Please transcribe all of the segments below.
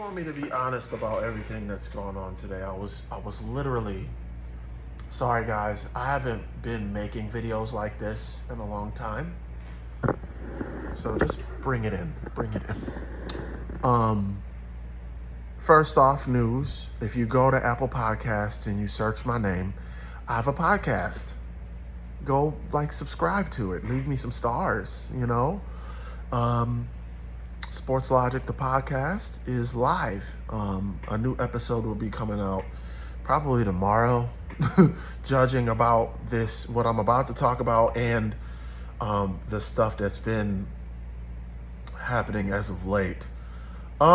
want me to be honest about everything that's going on today? I was literally, sorry guys, I haven't been making videos like this in a long time. So just bring it in. First off, news. If you go to Apple Podcasts and you search my name, I have a podcast. Go subscribe to it. Leave me some stars, Sports Logic, the podcast, is live. A new episode will be coming out probably tomorrow, judging about what I'm about to talk about, and the stuff that's been happening as of late. You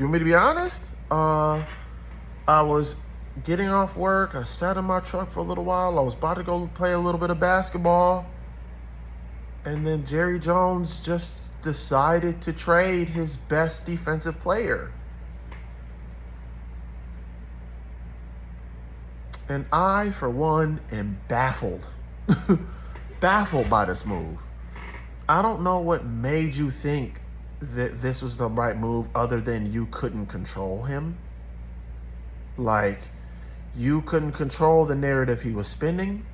want me to be honest? I was getting off work. I sat in my truck for a little while. I was about to go play a little bit of basketball. And then Jerry Jones just decided to trade his best defensive player. And I, for one, am baffled. Baffled by this move. I don't know what made you think that this was the right move other than you couldn't control him. You couldn't control the narrative he was spinning.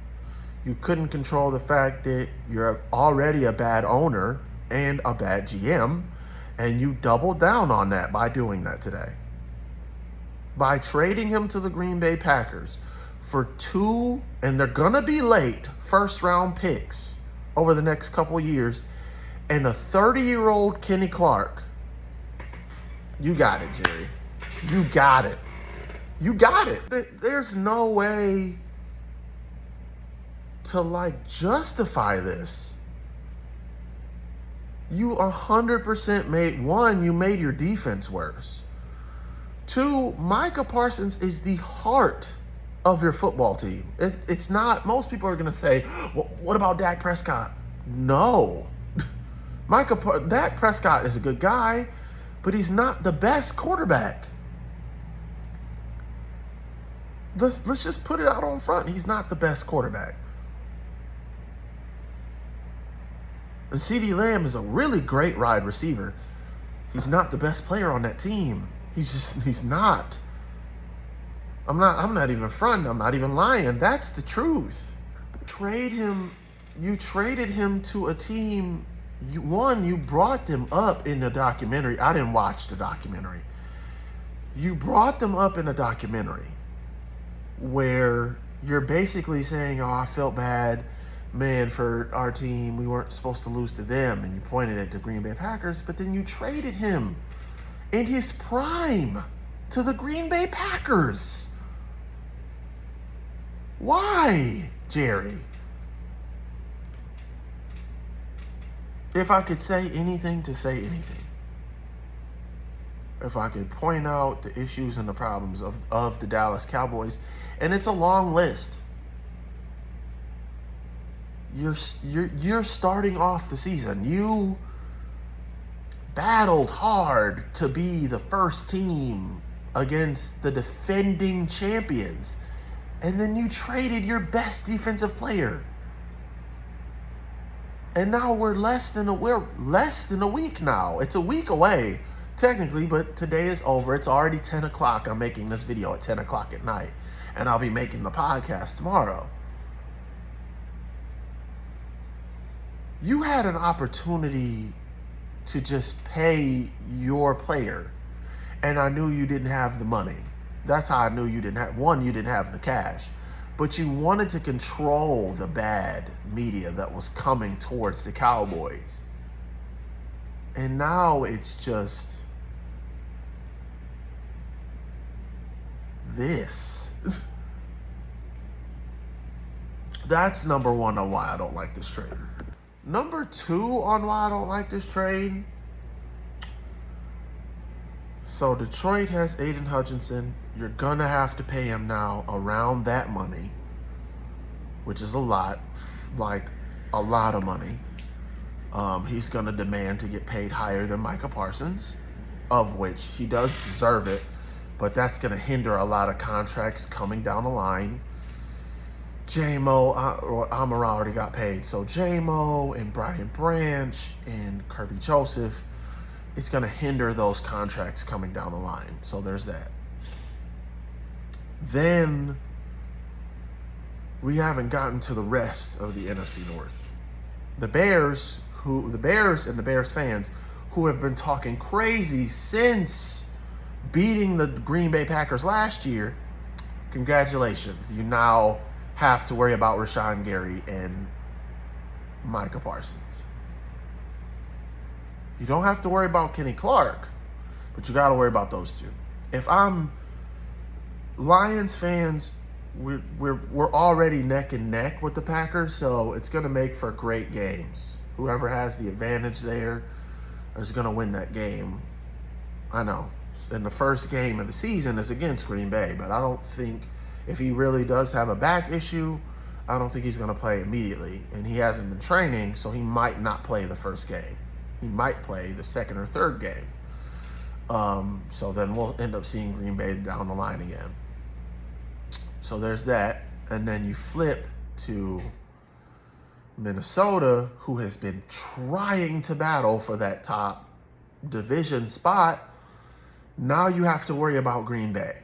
You couldn't control the fact that you're already a bad owner and a bad GM, and you doubled down on that by doing that today. By trading him to the Green Bay Packers for 2, and they're gonna be late, first-round picks over the next couple of years, and a 30-year-old Kenny Clark. You got it, Jerry. You got it. There's no way to justify this. You 100% you made your defense worse. 2, Micah Parsons is the heart of your football team. It's not, most people are going to say, well, what about Dak Prescott? No. Dak Prescott is a good guy, but he's not the best quarterback. Let's just put it out on front. He's not the best quarterback. And CeeDee Lamb is a really great wide receiver. He's not the best player on that team. He's not. I'm not even fronting. I'm not even lying. That's the truth. You traded him to a team. You brought them up in the documentary. I didn't watch the documentary. You brought them up in a documentary where you're basically saying, oh, I felt bad, man, for our team. We weren't supposed to lose to them. And you pointed at the Green Bay Packers, but then you traded him in his prime to the Green Bay Packers. Why, Jerry? If I could say anything to say anything, if I could point out the issues and the problems of the Dallas Cowboys, and it's a long list. You're starting off the season. You battled hard to be the first team against the defending champions, and then you traded your best defensive player. And now we're less than a week now. It's a week away, technically, but today is over. It's already 10 o'clock. I'm making this video at 10 o'clock at night, and I'll be making the podcast tomorrow. You had an opportunity to just pay your player, and I knew you didn't have the money. That's how I knew you didn't have the cash. But you wanted to control the bad media that was coming towards the Cowboys. And now it's just this. That's number 1 on why I don't like this trade. Number 2 on why I don't like this trade. So Detroit has Aiden Hutchinson. You're going to have to pay him now around that money, which is a lot of money. He's going to demand to get paid higher than Micah Parsons, of which he does deserve it, but that's going to hinder a lot of contracts coming down the line. J-Mo, Amara already got paid, so J-Mo and Brian Branch and Kirby Joseph, it's going to hinder those contracts coming down the line. So there's that. Then we haven't gotten to the rest of the NFC North. The Bears and the Bears fans who have been talking crazy since beating the Green Bay Packers last year, congratulations. You now have to worry about Rashawn Gary and Micah Parsons. You don't have to worry about Kenny Clark, but you got to worry about those two. If I'm Lions fans, we're already neck and neck with the Packers, so it's going to make for great games. Whoever has the advantage there is going to win that game. I know. And the first game of the season is against Green Bay, but I don't think if he really does have a back issue, I don't think he's going to play immediately. And he hasn't been training, so he might not play the first game. He might play the second or third game. So then we'll end up seeing Green Bay down the line again. So there's that. And then you flip to Minnesota, who has been trying to battle for that top division spot. Now you have to worry about Green Bay.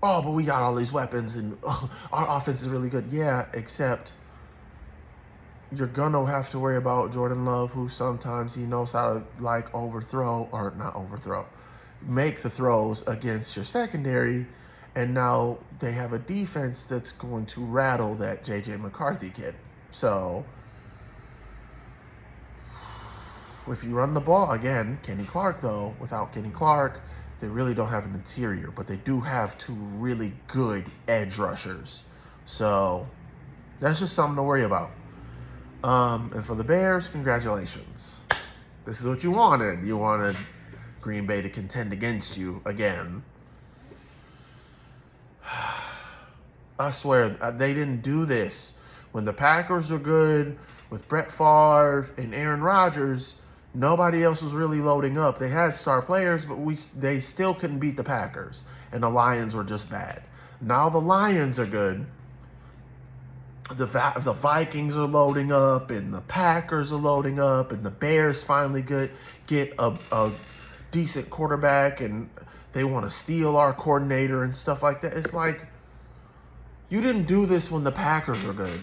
Oh, but we got all these weapons and our offense is really good. Yeah, except you're going to have to worry about Jordan Love, who sometimes he knows how to make the throws against your secondary. And now they have a defense that's going to rattle that J.J. McCarthy kid. So if you run the ball, again, Kenny Clark, though, without Kenny Clark, they really don't have an interior, but they do have two really good edge rushers. So that's just something to worry about. And for the Bears, congratulations. This is what you wanted. You wanted Green Bay to contend against you again. I swear, they didn't do this. When the Packers were good, with Brett Favre and Aaron Rodgers, nobody else was really loading up. They had star players, but they still couldn't beat the Packers. And the Lions were just bad. Now the Lions are good. The Vikings are loading up, and the Packers are loading up, and the Bears finally get a decent quarterback, and they want to steal our coordinator and stuff like that. It's like, you didn't do this when the Packers were good.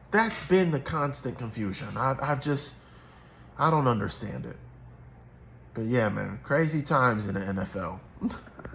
That's been the constant confusion. I don't understand it. But yeah, man, crazy times in the NFL.